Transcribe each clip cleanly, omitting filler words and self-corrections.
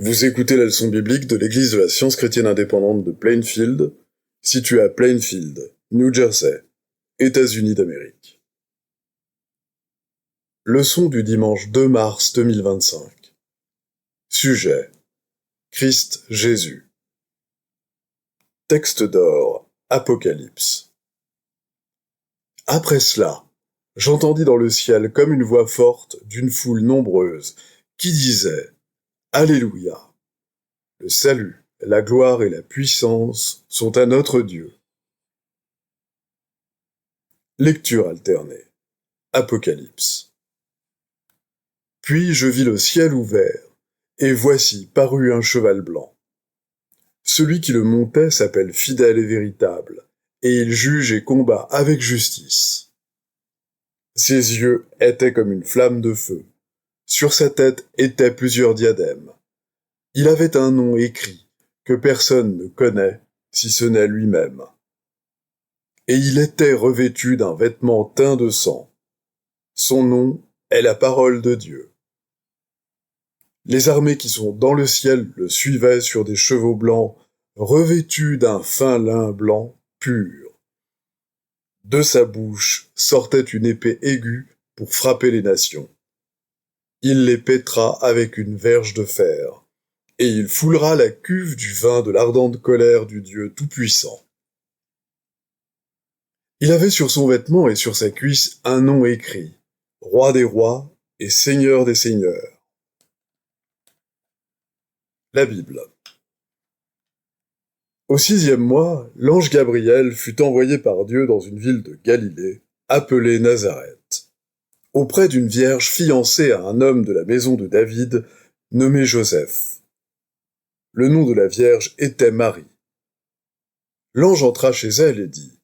Vous écoutez la leçon biblique de l'Église de la Science chrétienne indépendante de Plainfield, située à Plainfield, New Jersey, États-Unis d'Amérique. Leçon du dimanche 2 mars 2025. Sujet: Christ Jésus. Texte d'or, Apocalypse. Après cela, j'entendis dans le ciel comme une voix forte d'une foule nombreuse qui disait: Alléluia! Le salut, la gloire et la puissance sont à notre Dieu. Lecture alternée. Apocalypse. Puis je vis le ciel ouvert, et voici parut un cheval blanc. Celui qui le montait s'appelle Fidèle et Véritable, et il juge et combat avec justice. Ses yeux étaient comme une flamme de feu. Sur sa tête étaient plusieurs diadèmes. Il avait un nom écrit que personne ne connaît si ce n'est lui-même. Et il était revêtu d'un vêtement teint de sang. Son nom est la parole de Dieu. Les armées qui sont dans le ciel le suivaient sur des chevaux blancs, revêtus d'un fin lin blanc pur. De sa bouche sortait une épée aiguë pour frapper les nations. Il les pètera avec une verge de fer, et il foulera la cuve du vin de l'ardente colère du Dieu Tout-Puissant. Il avait sur son vêtement et sur sa cuisse un nom écrit: Roi des rois et Seigneur des seigneurs. La Bible. Au 6e mois, l'ange Gabriel fut envoyé par Dieu dans une ville de Galilée, appelée Nazareth, auprès d'une vierge fiancée à un homme de la maison de David, nommé Joseph. Le nom de la vierge était Marie. L'ange entra chez elle et dit: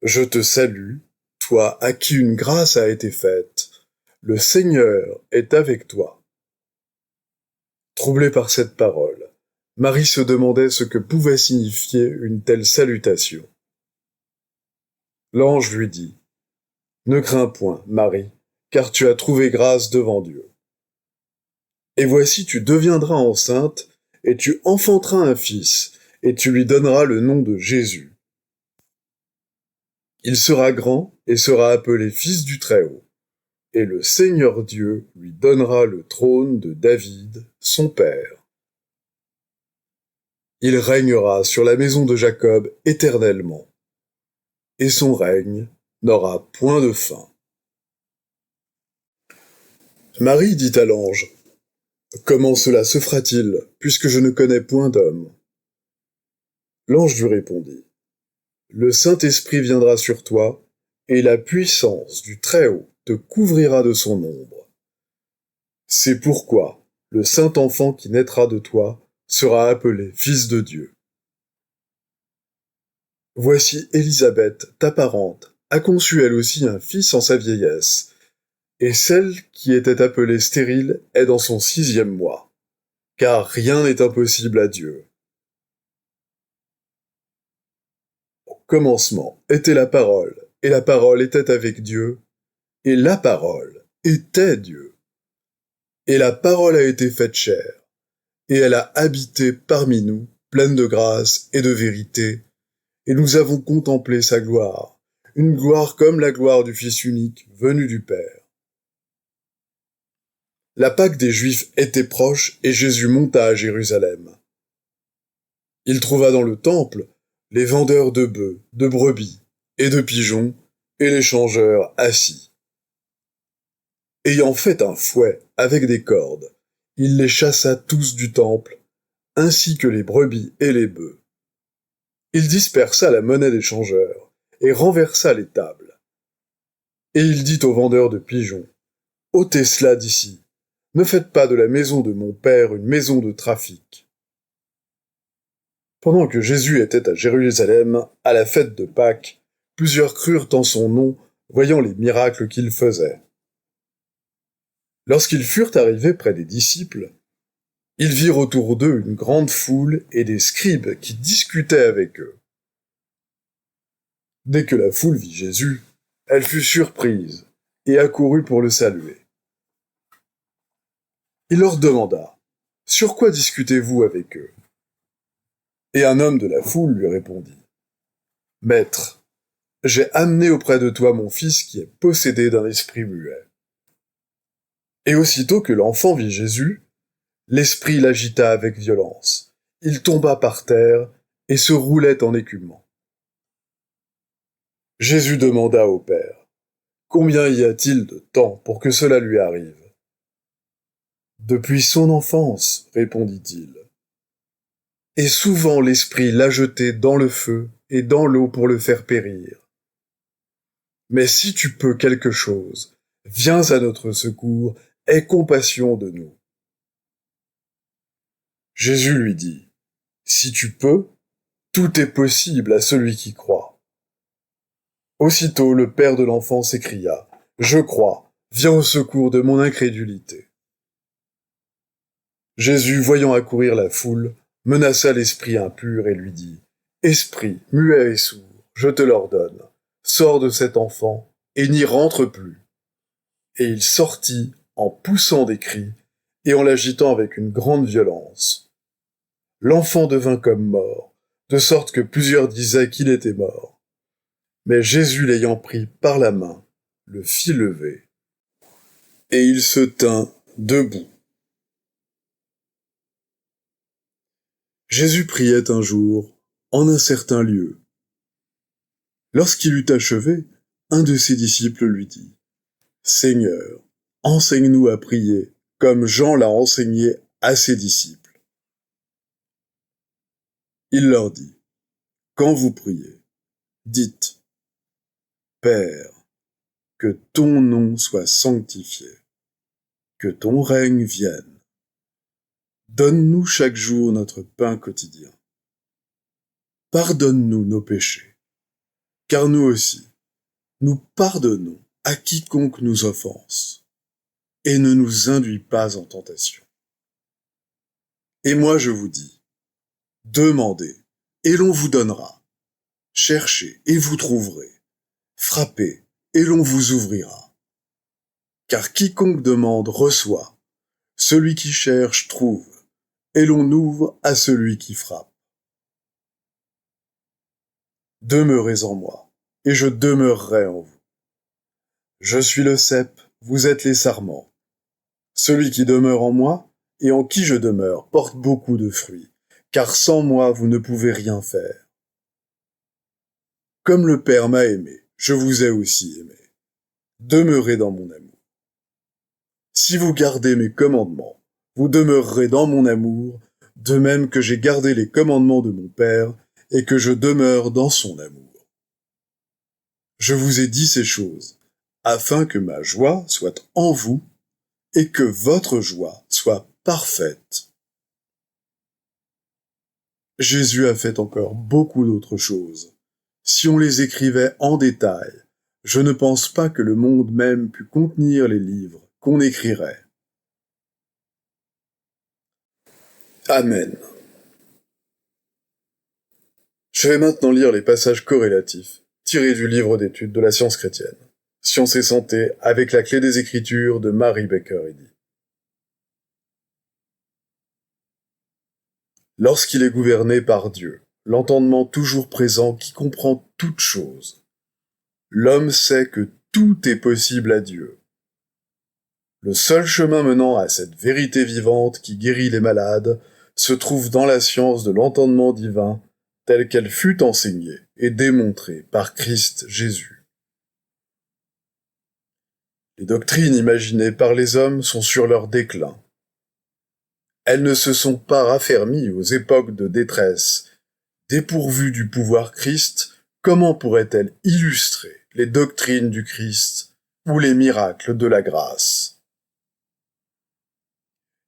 Je te salue, toi à qui une grâce a été faite. Le Seigneur est avec toi. Troublée par cette parole, Marie se demandait ce que pouvait signifier une telle salutation. L'ange lui dit: Ne crains point, Marie, car tu as trouvé grâce devant Dieu. Et voici, tu deviendras enceinte, et tu enfanteras un fils, et tu lui donneras le nom de Jésus. Il sera grand et sera appelé Fils du Très-Haut, et le Seigneur Dieu lui donnera le trône de David, son père. Il régnera sur la maison de Jacob éternellement, et son règne n'aura point de fin. Marie dit à l'ange: Comment cela se fera-t-il, puisque je ne connais point d'homme? L'ange lui répondit: Le Saint-Esprit viendra sur toi, et la puissance du Très-Haut te couvrira de son ombre. C'est pourquoi le Saint-Enfant qui naîtra de toi sera appelé Fils de Dieu. Voici Élisabeth, ta parente, a conçu elle aussi un fils en sa vieillesse, et celle qui était appelée stérile est dans son 6e mois, car rien n'est impossible à Dieu. Au commencement était la parole, et la parole était avec Dieu, et la parole était Dieu. Et la parole a été faite chair, et elle a habité parmi nous, pleine de grâce et de vérité, et nous avons contemplé sa gloire, une gloire comme la gloire du Fils unique venu du Père. La Pâque des Juifs était proche, et Jésus monta à Jérusalem. Il trouva dans le temple les vendeurs de bœufs, de brebis et de pigeons, et les changeurs assis. Ayant fait un fouet avec des cordes, il les chassa tous du temple, ainsi que les brebis et les bœufs. Il dispersa la monnaie des changeurs, et renversa les tables. Et il dit aux vendeurs de pigeons: Ôtez cela d'ici, ne faites pas de la maison de mon père une maison de trafic. Pendant que Jésus était à Jérusalem, à la fête de Pâques, plusieurs crurent en son nom, voyant les miracles qu'il faisait. Lorsqu'ils furent arrivés près des disciples, ils virent autour d'eux une grande foule et des scribes qui discutaient avec eux. Dès que la foule vit Jésus, elle fut surprise et accourut pour le saluer. Il leur demanda: Sur quoi discutez-vous avec eux? Et un homme de la foule lui répondit, Maître, j'ai amené auprès de toi mon fils qui est possédé d'un esprit muet. Et aussitôt que l'enfant vit Jésus, l'esprit l'agita avec violence. Il tomba par terre et se roulait en écumant. Jésus demanda au Père, Combien y a-t-il de temps pour que cela lui arrive? Depuis son enfance, répondit-il. Et souvent l'esprit l'a jeté dans le feu et dans l'eau pour le faire périr. Mais si tu peux quelque chose, viens à notre secours, aie compassion de nous. Jésus lui dit, Si tu peux, tout est possible à celui qui croit. Aussitôt le père de l'enfant s'écria, Je crois, viens au secours de mon incrédulité. Jésus, voyant accourir la foule, menaça l'esprit impur et lui dit, Esprit, muet et sourd, je te l'ordonne, sors de cet enfant et n'y rentre plus. Et il sortit en poussant des cris et en l'agitant avec une grande violence. L'enfant devint comme mort, de sorte que plusieurs disaient qu'il était mort. Mais Jésus l'ayant pris par la main, le fit lever, et il se tint debout. Jésus priait un jour, en un certain lieu. Lorsqu'il eut achevé, un de ses disciples lui dit, Seigneur, enseigne-nous à prier, comme Jean l'a enseigné à ses disciples. Il leur dit, Quand vous priez, dites, Père, que ton nom soit sanctifié, que ton règne vienne. Donne-nous chaque jour notre pain quotidien. Pardonne-nous nos péchés, car nous aussi, nous pardonnons à quiconque nous offense, et ne nous induis pas en tentation. Et moi je vous dis, demandez, et l'on vous donnera. Cherchez, et vous trouverez. Frappez, et l'on vous ouvrira. Car quiconque demande reçoit, celui qui cherche trouve, et l'on ouvre à celui qui frappe. Demeurez en moi, et je demeurerai en vous. Je suis le cep, vous êtes les sarments. Celui qui demeure en moi, et en qui je demeure, porte beaucoup de fruits, car sans moi vous ne pouvez rien faire. Comme le Père m'a aimé, je vous ai aussi aimé. Demeurez dans mon amour. Si vous gardez mes commandements, vous demeurerez dans mon amour, de même que j'ai gardé les commandements de mon Père, et que je demeure dans son amour. Je vous ai dit ces choses, afin que ma joie soit en vous, et que votre joie soit parfaite. Jésus a fait encore beaucoup d'autres choses. Si on les écrivait en détail, je ne pense pas que le monde même pût contenir les livres qu'on écrirait. Amen. Je vais maintenant lire les passages corrélatifs, tirés du livre d'études de la science chrétienne, Science et santé avec la clé des Écritures de Mary Baker Eddy. Lorsqu'il est gouverné par Dieu, l'entendement toujours présent qui comprend toutes choses, l'homme sait que tout est possible à Dieu. Le seul chemin menant à cette vérité vivante qui guérit les malades se trouve dans la science de l'entendement divin telle qu'elle fut enseignée et démontrée par Christ Jésus. Les doctrines imaginées par les hommes sont sur leur déclin. Elles ne se sont pas raffermies aux époques de détresse. Dépourvues du pouvoir Christ, comment pourraient-elles illustrer les doctrines du Christ ou les miracles de la grâce?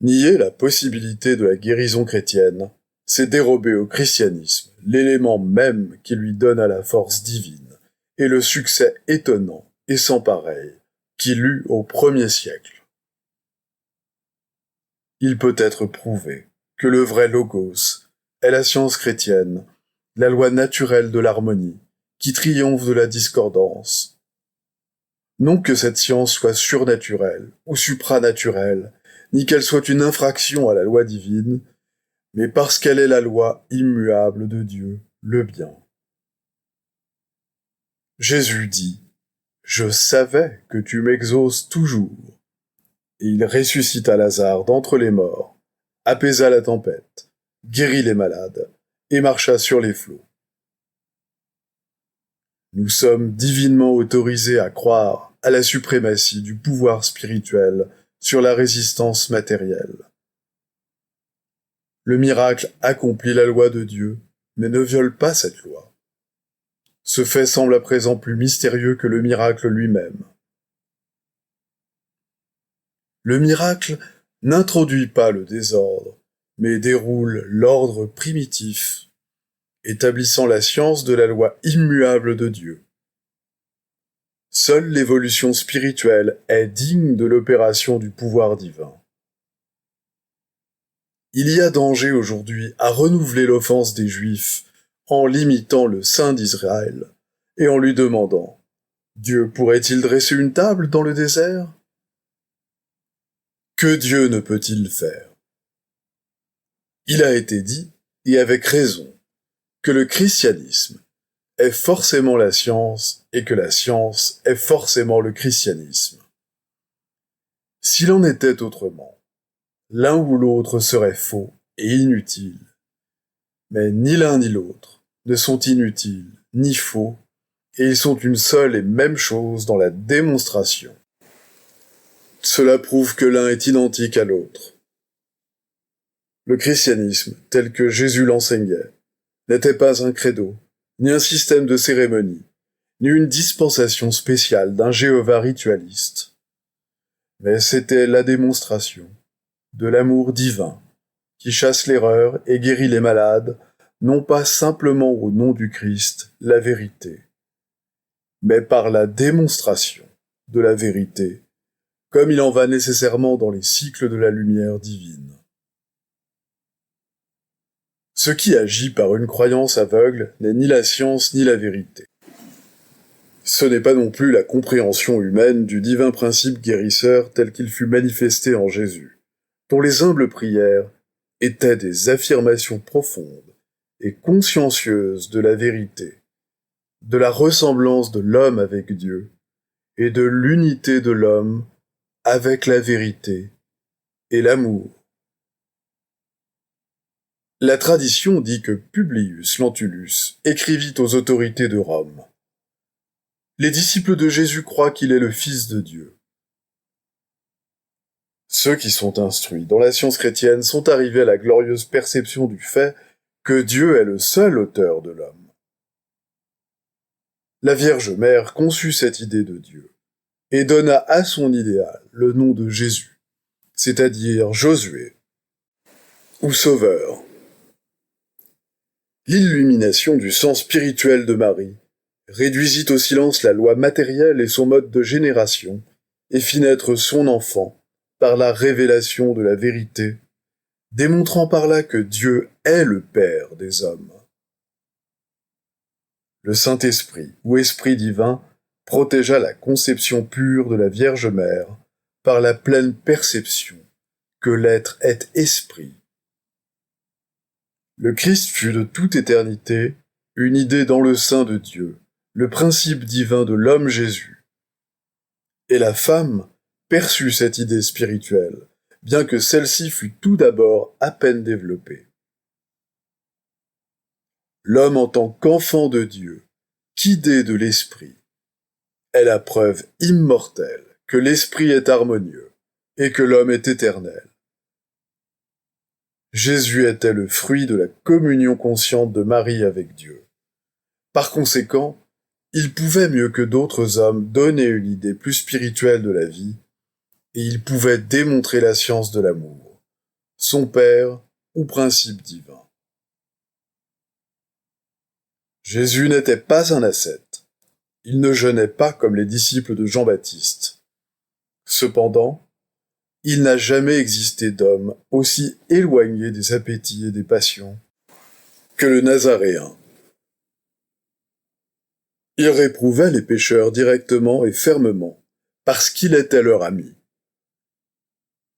Nier la possibilité de la guérison chrétienne, c'est dérober au christianisme l'élément même qui lui donne à la force divine et le succès étonnant et sans pareil qu'il eut au premier siècle. Il peut être prouvé que le vrai logos est la science chrétienne, la loi naturelle de l'harmonie, qui triomphe de la discordance. Non que cette science soit surnaturelle ou supranaturelle, ni qu'elle soit une infraction à la loi divine, mais parce qu'elle est la loi immuable de Dieu, le bien. Jésus dit, « Je savais que tu m'exauces toujours. » Et il ressuscita Lazare d'entre les morts, apaisa la tempête, guérit les malades, et marcha sur les flots. Nous sommes divinement autorisés à croire à la suprématie du pouvoir spirituel sur la résistance matérielle. Le miracle accomplit la loi de Dieu, mais ne viole pas cette loi. Ce fait semble à présent plus mystérieux que le miracle lui-même. Le miracle n'introduit pas le désordre, mais déroule l'ordre primitif, établissant la science de la loi immuable de Dieu. Seule l'évolution spirituelle est digne de l'opération du pouvoir divin. Il y a danger aujourd'hui à renouveler l'offense des Juifs en limitant le Saint d'Israël et en lui demandant « Dieu pourrait-il dresser une table dans le désert ?» Que Dieu ne peut-il faire? Il a été dit, et avec raison, que le christianisme est forcément la science et que la science est forcément le christianisme. S'il en était autrement, l'un ou l'autre serait faux et inutile. Mais ni l'un ni l'autre ne sont inutiles ni faux, et ils sont une seule et même chose dans la démonstration. Cela prouve que l'un est identique à l'autre. Le christianisme, tel que Jésus l'enseignait, n'était pas un credo, ni un système de cérémonie, ni une dispensation spéciale d'un Jéhovah ritualiste. Mais c'était la démonstration de l'amour divin qui chasse l'erreur et guérit les malades, non pas simplement au nom du Christ, la vérité, mais par la démonstration de la vérité, comme il en va nécessairement dans les cycles de la lumière divine. Ce qui agit par une croyance aveugle n'est ni la science ni la vérité. Ce n'est pas non plus la compréhension humaine du divin principe guérisseur tel qu'il fut manifesté en Jésus, dont les humbles prières étaient des affirmations profondes et consciencieuses de la vérité, de la ressemblance de l'homme avec Dieu et de l'unité de l'homme avec la vérité et l'amour. La tradition dit que Publius Lentulus écrivit aux autorités de Rome. Les disciples de Jésus croient qu'il est le Fils de Dieu. Ceux qui sont instruits dans la science chrétienne sont arrivés à la glorieuse perception du fait que Dieu est le seul auteur de l'homme. La Vierge Mère conçut cette idée de Dieu et donna à son idéal le nom de Jésus, c'est-à-dire Josué, ou Sauveur. L'illumination du sens spirituel de Marie réduisit au silence la loi matérielle et son mode de génération, et fit naître son enfant par la révélation de la vérité, démontrant par là que Dieu est le Père des hommes. Le Saint-Esprit, ou Esprit divin, protégea la conception pure de la Vierge Mère par la pleine perception que l'être est esprit. Le Christ fut de toute éternité une idée dans le sein de Dieu, le principe divin de l'homme Jésus. Et la femme perçut cette idée spirituelle, bien que celle-ci fût tout d'abord à peine développée. L'homme en tant qu'enfant de Dieu, qu'idée de l'esprit, est la preuve immortelle que l'esprit est harmonieux et que l'homme est éternel. Jésus était le fruit de la communion consciente de Marie avec Dieu. Par conséquent, il pouvait mieux que d'autres hommes donner une idée plus spirituelle de la vie, et il pouvait démontrer la science de l'amour, son Père ou principe divin. Jésus n'était pas un ascète. Il ne jeûnait pas comme les disciples de Jean-Baptiste. Cependant, il n'a jamais existé d'homme aussi éloigné des appétits et des passions que le Nazaréen. Il réprouvait les pécheurs directement et fermement, parce qu'il était leur ami.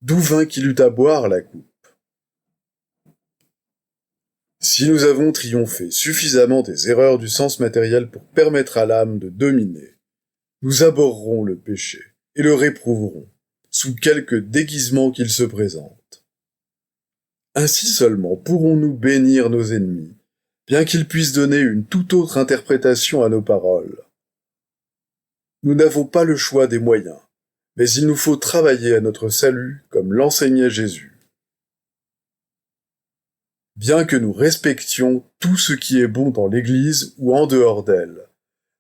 d'où vint-il eut à boire la coupe? Si nous avons triomphé suffisamment des erreurs du sens matériel pour permettre à l'âme de dominer, nous abhorrons le péché et le réprouverons, sous quelque déguisement qu'il se présente. Ainsi seulement pourrons-nous bénir nos ennemis, bien qu'ils puissent donner une toute autre interprétation à nos paroles. Nous n'avons pas le choix des moyens, mais il nous faut travailler à notre salut comme l'enseignait Jésus. Bien que nous respections tout ce qui est bon dans l'Église ou en dehors d'elle,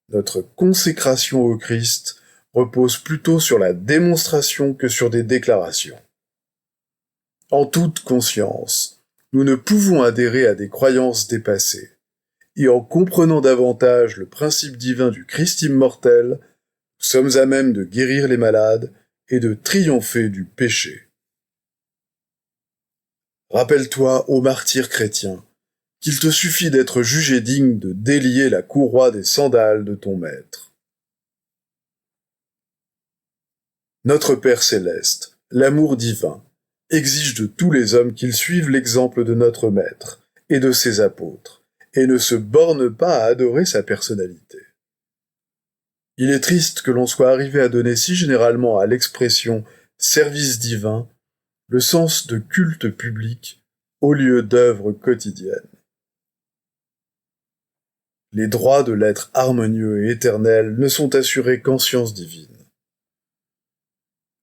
notre consécration au Christ repose plutôt sur la démonstration que sur des déclarations. En toute conscience, nous ne pouvons adhérer à des croyances dépassées, et en comprenant davantage le principe divin du Christ immortel, nous sommes à même de guérir les malades et de triompher du péché. Rappelle-toi, ô martyr chrétien, qu'il te suffit d'être jugé digne de délier la courroie des sandales de ton maître. Notre Père céleste, l'amour divin, exige de tous les hommes qu'ils suivent l'exemple de notre Maître et de ses apôtres, et ne se borne pas à adorer sa personnalité. Il est triste que l'on soit arrivé à donner si généralement à l'expression « service divin » le sens de culte public au lieu d'œuvre quotidienne. Les droits de l'être harmonieux et éternel ne sont assurés qu'en science divine.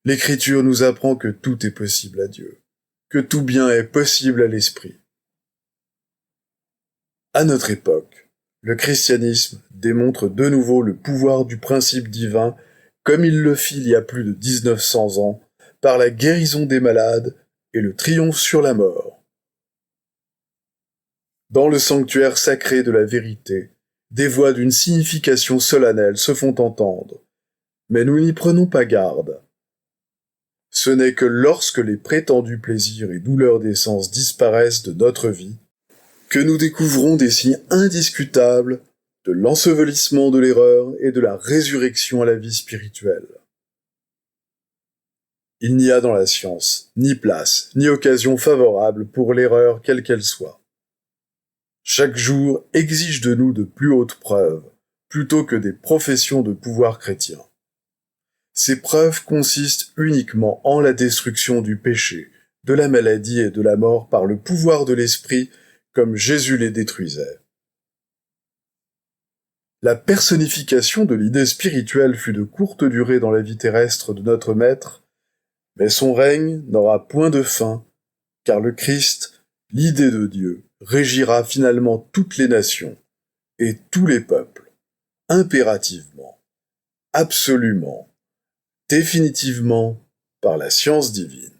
L'Écriture nous apprend que tout est possible à Dieu, que tout bien est possible à l'Esprit. À notre époque, le christianisme démontre de nouveau le pouvoir du principe divin comme il le fit il y a plus de 1900 ans par la guérison des malades et le triomphe sur la mort. Dans le sanctuaire sacré de la vérité, des voix d'une signification solennelle se font entendre, mais nous n'y prenons pas garde. Ce n'est que lorsque les prétendus plaisirs et douleurs des sens disparaissent de notre vie, que nous découvrons des signes indiscutables de l'ensevelissement de l'erreur et de la résurrection à la vie spirituelle. Il n'y a dans la science ni place, ni occasion favorable pour l'erreur quelle qu'elle soit. Chaque jour exige de nous de plus hautes preuves, plutôt que des professions de pouvoir chrétien. Ces preuves consistent uniquement en la destruction du péché, de la maladie et de la mort par le pouvoir de l'esprit, comme Jésus les détruisait. La personnification de l'idée spirituelle fut de courte durée dans la vie terrestre de notre Maître, mais son règne n'aura point de fin, car le Christ, l'idée de Dieu, régira finalement toutes les nations et tous les peuples, impérativement, absolument, définitivement, par la science divine.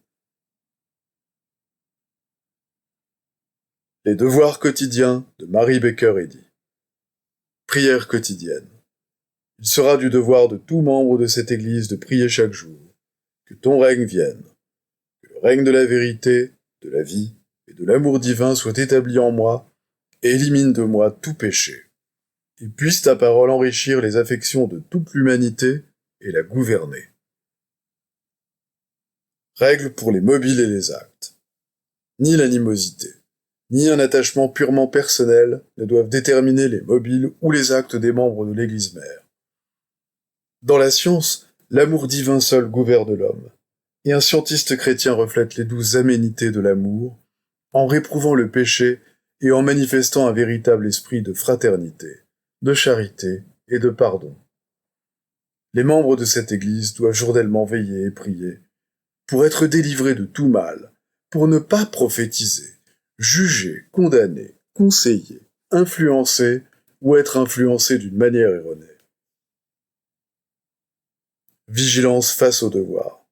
Les devoirs quotidiens de Mary Baker Eddy. Prière quotidienne. Il sera du devoir de tout membre de cette Église de prier chaque jour. Que ton règne vienne, que le règne de la vérité, de la vie et de l'amour divin soit établi en moi et élimine de moi tout péché. Et puisse ta parole enrichir les affections de toute l'humanité et la gouverner. Règle pour les mobiles et les actes. Ni l'animosité, ni un attachement purement personnel ne doivent déterminer les mobiles ou les actes des membres de l'Église mère. Dans la science, l'amour divin seul gouverne l'homme, et un scientiste chrétien reflète les douces aménités de l'amour, en réprouvant le péché et en manifestant un véritable esprit de fraternité, de charité et de pardon. Les membres de cette Église doivent journellement veiller et prier, pour être délivrés de tout mal, pour ne pas prophétiser, juger, condamner, conseiller, influencer ou être influencés d'une manière erronée. Vigilance face au devoir.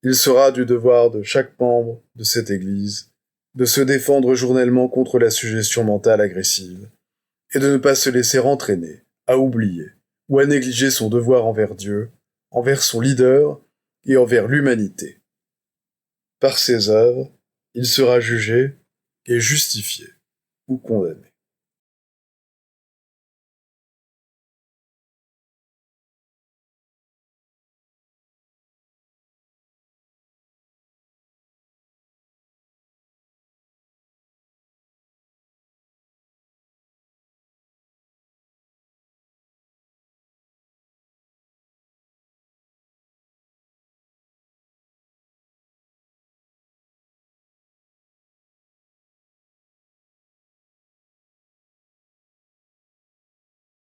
Il sera du devoir de chaque membre de cette Église de se défendre journellement contre la suggestion mentale agressive et de ne pas se laisser entraîner à oublier ou à négliger son devoir envers Dieu, envers son leader et envers l'humanité. Par ses œuvres, il sera jugé et justifié ou condamné.